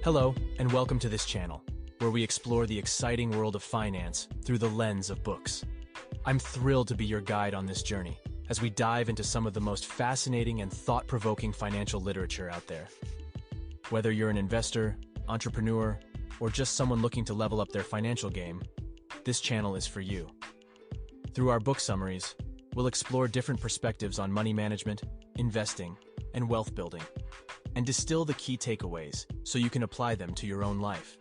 Hello, and welcome to this channel, where we explore the exciting world of finance through the lens of books. I'm thrilled to be your guide on this journey, as we dive into some of the most fascinating and thought-provoking financial literature out there. Whether you're an investor, entrepreneur, or just someone looking to level up their financial game, this channel is for you. Through our book summaries, we'll explore different perspectives on money management, investing, and wealth building, and distill the key takeaways so you can apply them to your own life.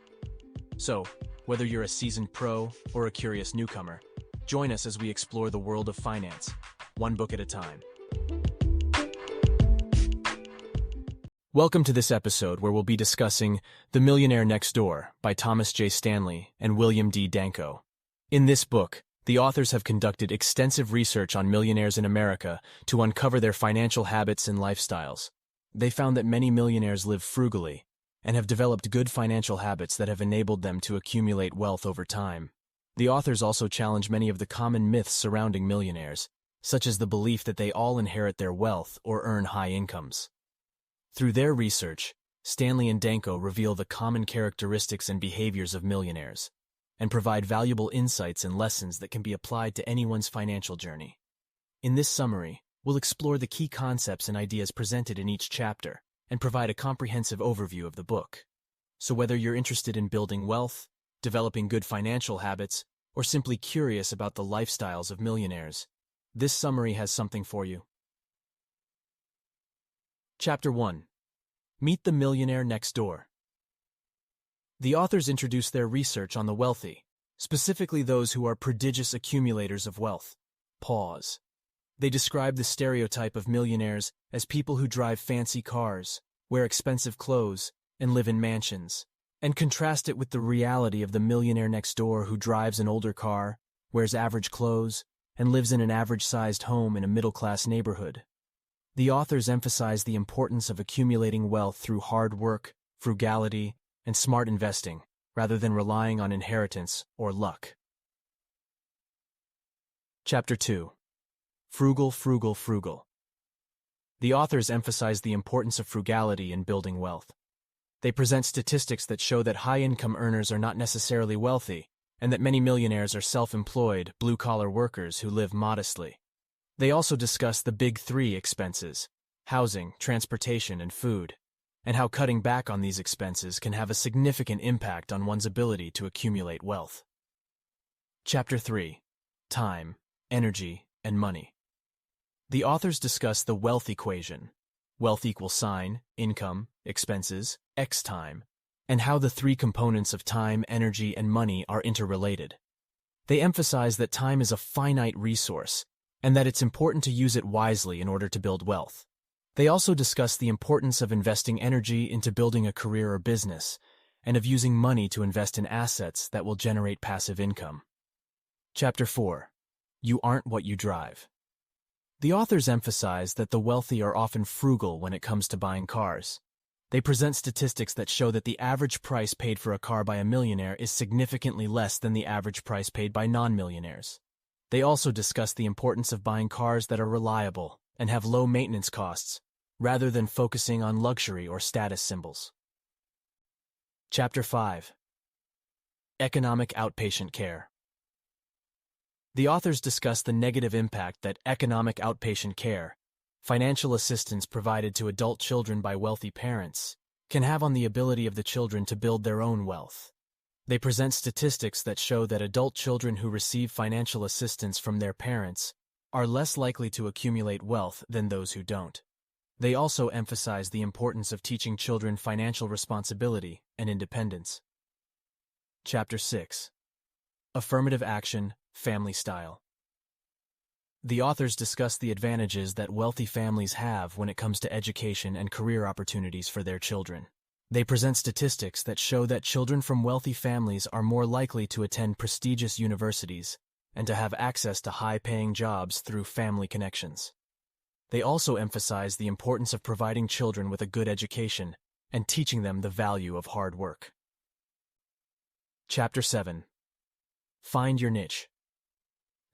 So, whether you're a seasoned pro or a curious newcomer, join us as we explore the world of finance, one book at a time. Welcome to this episode where we'll be discussing The Millionaire Next Door by Thomas J. Stanley and William D. Danko. In this book, the authors have conducted extensive research on millionaires in America to uncover their financial habits and lifestyles. They found that many millionaires live frugally and have developed good financial habits that have enabled them to accumulate wealth over time. The authors also challenge many of the common myths surrounding millionaires, such as the belief that they all inherit their wealth or earn high incomes. Through their research, Stanley and Danko reveal the common characteristics and behaviors of millionaires and provide valuable insights and lessons that can be applied to anyone's financial journey. In this summary, we'll explore the key concepts and ideas presented in each chapter and provide a comprehensive overview of the book. So whether you're interested in building wealth, developing good financial habits, or simply curious about the lifestyles of millionaires, this summary has something for you. Chapter 1. Meet the Millionaire Next Door. The authors introduce their research on the wealthy, specifically those who are prodigious accumulators of wealth. Pause. They describe the stereotype of millionaires as people who drive fancy cars, wear expensive clothes, and live in mansions, and contrast it with the reality of the millionaire next door who drives an older car, wears average clothes, and lives in an average-sized home in a middle-class neighborhood. The authors emphasize the importance of accumulating wealth through hard work, frugality, and smart investing, rather than relying on inheritance or luck. Chapter 2. Frugal, frugal, frugal. The authors emphasize the importance of frugality in building wealth. They present statistics that show that high-income earners are not necessarily wealthy, and that many millionaires are self-employed, blue-collar workers who live modestly. They also discuss the big three expenses: housing, transportation, and food, and how cutting back on these expenses can have a significant impact on one's ability to accumulate wealth. Chapter 3. Time, energy, and money. The authors discuss the wealth equation, wealth equals sign, income, expenses, X time, and how the three components of time, energy, and money are interrelated. They emphasize that time is a finite resource, and that it's important to use it wisely in order to build wealth. They also discuss the importance of investing energy into building a career or business, and of using money to invest in assets that will generate passive income. Chapter 4. You aren't what you drive. The authors emphasize that the wealthy are often frugal when it comes to buying cars. They present statistics that show that the average price paid for a car by a millionaire is significantly less than the average price paid by non-millionaires. They also discuss the importance of buying cars that are reliable and have low maintenance costs, rather than focusing on luxury or status symbols. Chapter 5. Economic outpatient care. The authors discuss the negative impact that economic outpatient care, financial assistance provided to adult children by wealthy parents, can have on the ability of the children to build their own wealth. They present statistics that show that adult children who receive financial assistance from their parents are less likely to accumulate wealth than those who don't. They also emphasize the importance of teaching children financial responsibility and independence. Chapter 6. Affirmative action, family style. The authors discuss the advantages that wealthy families have when it comes to education and career opportunities for their children. They present statistics that show that children from wealthy families are more likely to attend prestigious universities and to have access to high-paying jobs through family connections. They also emphasize the importance of providing children with a good education and teaching them the value of hard work. Chapter 7. Find your niche.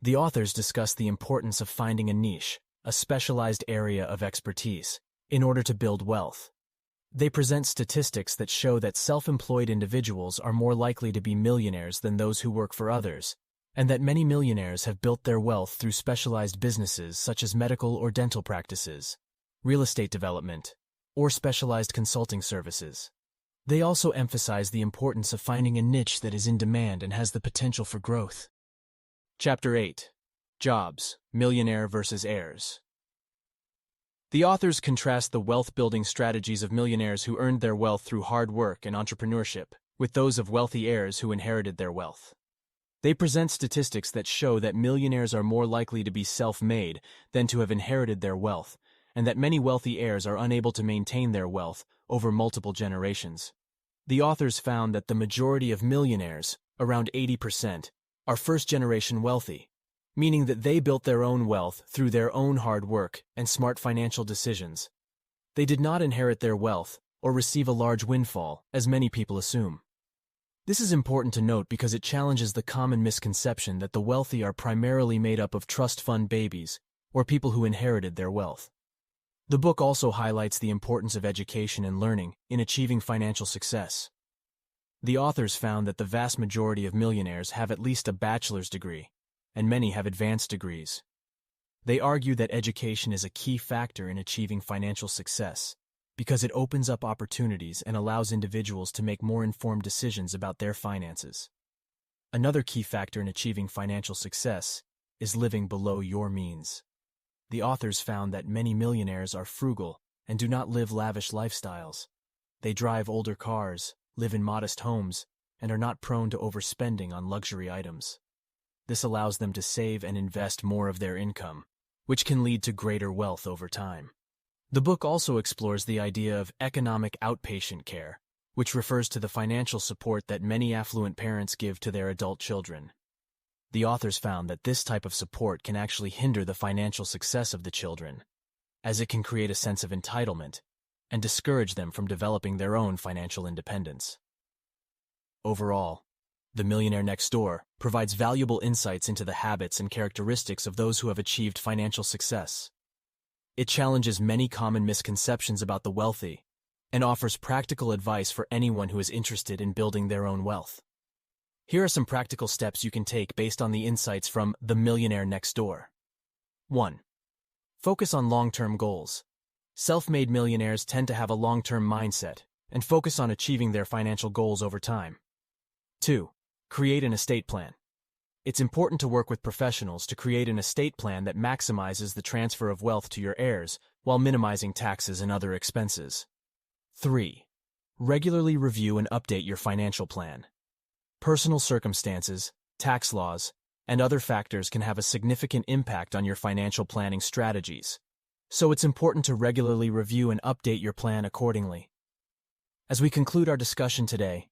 The authors discuss the importance of finding a niche, a specialized area of expertise, in order to build wealth. They present statistics that show that self-employed individuals are more likely to be millionaires than those who work for others, and that many millionaires have built their wealth through specialized businesses such as medical or dental practices, real estate development, or specialized consulting services. They also emphasize the importance of finding a niche that is in demand and has the potential for growth. Chapter 8. Jobs, Millionaire versus Heirs. The authors contrast the wealth-building strategies of millionaires who earned their wealth through hard work and entrepreneurship with those of wealthy heirs who inherited their wealth. They present statistics that show that millionaires are more likely to be self-made than to have inherited their wealth, and that many wealthy heirs are unable to maintain their wealth over multiple generations. The authors found that the majority of millionaires, around 80%, are first-generation wealthy, meaning that they built their own wealth through their own hard work and smart financial decisions. They did not inherit their wealth or receive a large windfall, as many people assume. This is important to note because it challenges the common misconception that the wealthy are primarily made up of trust fund babies or people who inherited their wealth. The book also highlights the importance of education and learning in achieving financial success. The authors found that the vast majority of millionaires have at least a bachelor's degree, and many have advanced degrees. They argue that education is a key factor in achieving financial success because it opens up opportunities and allows individuals to make more informed decisions about their finances. Another key factor in achieving financial success is living below your means. The authors found that many millionaires are frugal and do not live lavish lifestyles. They drive older cars, live in modest homes, and are not prone to overspending on luxury items. This allows them to save and invest more of their income, which can lead to greater wealth over time. The book also explores the idea of economic outpatient care, which refers to the financial support that many affluent parents give to their adult children. The authors found that this type of support can actually hinder the financial success of the children, as it can create a sense of entitlement and discourage them from developing their own financial independence. Overall, The Millionaire Next Door provides valuable insights into the habits and characteristics of those who have achieved financial success. It challenges many common misconceptions about the wealthy and offers practical advice for anyone who is interested in building their own wealth. Here are some practical steps you can take based on the insights from The Millionaire Next Door. 1. Focus on long-term goals. Self-made millionaires tend to have a long-term mindset and focus on achieving their financial goals over time. 2. Create an estate plan. It's important to work with professionals to create an estate plan that maximizes the transfer of wealth to your heirs while minimizing taxes and other expenses. 3. Regularly review and update your financial plan. Personal circumstances, tax laws, and other factors can have a significant impact on your financial planning strategies, so it's important to regularly review and update your plan accordingly. As we conclude our discussion today,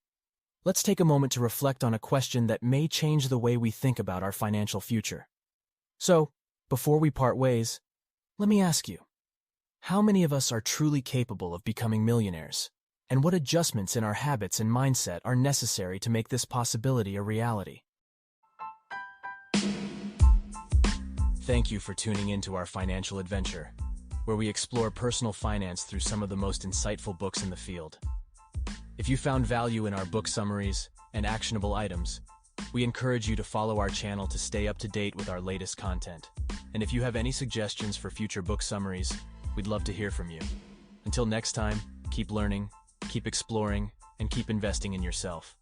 let's take a moment to reflect on a question that may change the way we think about our financial future. So, before we part ways, let me ask you, how many of us are truly capable of becoming millionaires? And what adjustments in our habits and mindset are necessary to make this possibility a reality? Thank you for tuning into our financial adventure, where we explore personal finance through some of the most insightful books in the field. If you found value in our book summaries and actionable items, we encourage you to follow our channel to stay up to date with our latest content. And if you have any suggestions for future book summaries, we'd love to hear from you. Until next time, keep learning, keep exploring, and keep investing in yourself.